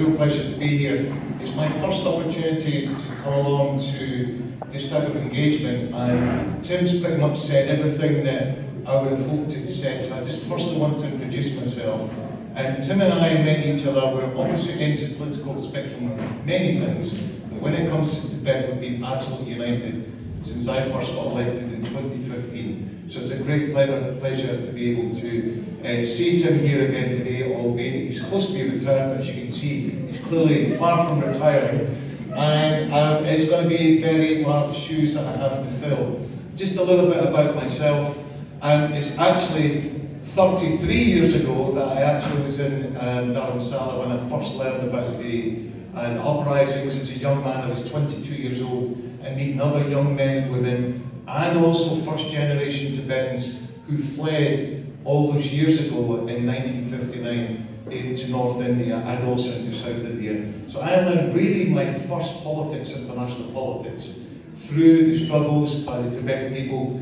Real pleasure to be here. It's my first opportunity to come along to this type of engagement, and Tim's pretty much said everything that I would have hoped he'd said. So I just first want to introduce myself. And Tim and I met each other. We're almost against the political spectrum on many things, but when it comes to Tibet, we've been absolutely united since I first got elected in 2015. So it's a great pleasure to be able to see Tim here again today, albeit he's supposed to be retired, but as you can see, he's clearly far from retiring. And it's going to be very large shoes that I have to fill. Just a little bit about myself. It's actually 33 years ago that I actually was in Dharamsala when I first learned about the uprisings. As a young man, I was 22 years old, and meeting other young men and women, and also first generation Tibetans who fled all those years ago in 1959 into North India and also into South India. So I learned really my first politics, international politics, through the struggles by the Tibetan people.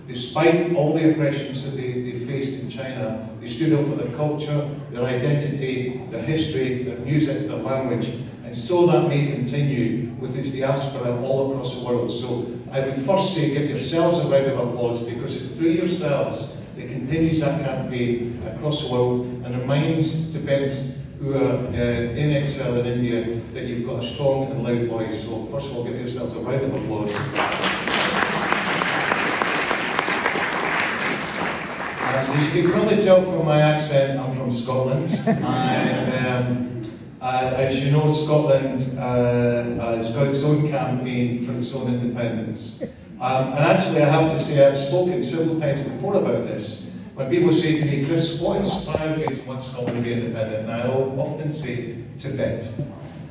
Despite all the oppressions that they faced in China, they stood up for their culture, their identity, their history, their music, their language, and so that may continue with its diaspora all across the world. So I would first say give yourselves a round of applause, because it's through yourselves that continues that campaign across the world and reminds Tibetans who are in exile in India that you've got a strong and loud voice. So first of all, give yourselves a round of applause. As you can probably tell from my accent, I'm from Scotland, and as you know, Scotland has got its own campaign for its own independence. And actually, I have to say, I've spoken several times before about this. When people say to me, Chris, what inspired you to want Scotland to be independent? And I often say Tibet,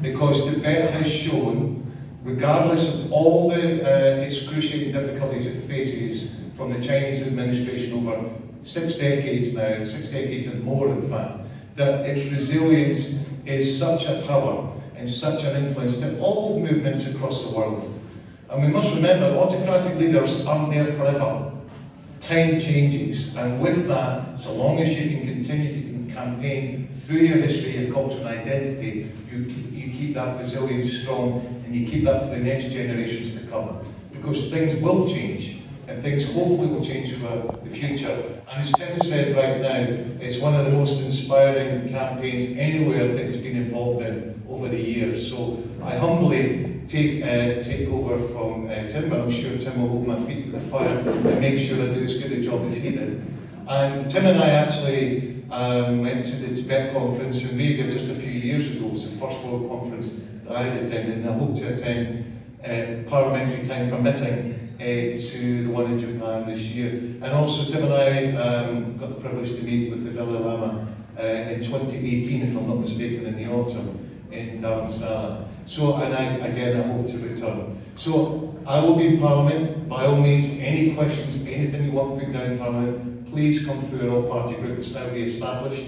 because Tibet has shown, regardless of all the excruciating difficulties it faces from the Chinese administration over 6 decades now, 6 decades and more in fact, that its resilience is such a power and such an influence to all movements across the world. And we must remember, autocratic leaders aren't there forever. Time changes, and with that, so long as you can continue to campaign through your history, your culture and identity, you keep that resilience strong, and you keep that for the next generations to come. Because things will change, and things hopefully will change for the future. And as Tim said right now, it's one of the most inspiring campaigns anywhere that he's been involved in over the years. So I humbly take over from Tim, but I'm sure Tim will hold my feet to the fire and make sure I do as good a job as he did. And Tim and I actually went to the Tibet conference in Riga just a few years ago. It was the first World Conference that I had attended, and I hope to attend parliamentary time permitting to the one in Japan this year. And also Tim and I got the privilege to meet with the Dalai Lama in 2018, if I'm not mistaken, in the autumn in Dharamsala. So, and I hope to return. So I will be in Parliament. By all means, any questions, anything you want to put down in Parliament, please come through our all-party group. It's now re-established,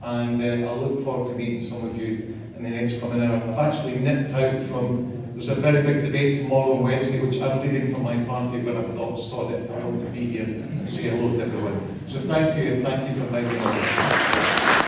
and I look forward to meeting some of you in the next coming hour. I've actually nipped out from, there's a very big debate tomorrow and Wednesday, which I'm leading for my party, but I thought, sod it, I want to be here and say hello to everyone. So thank you, and thank you for inviting me.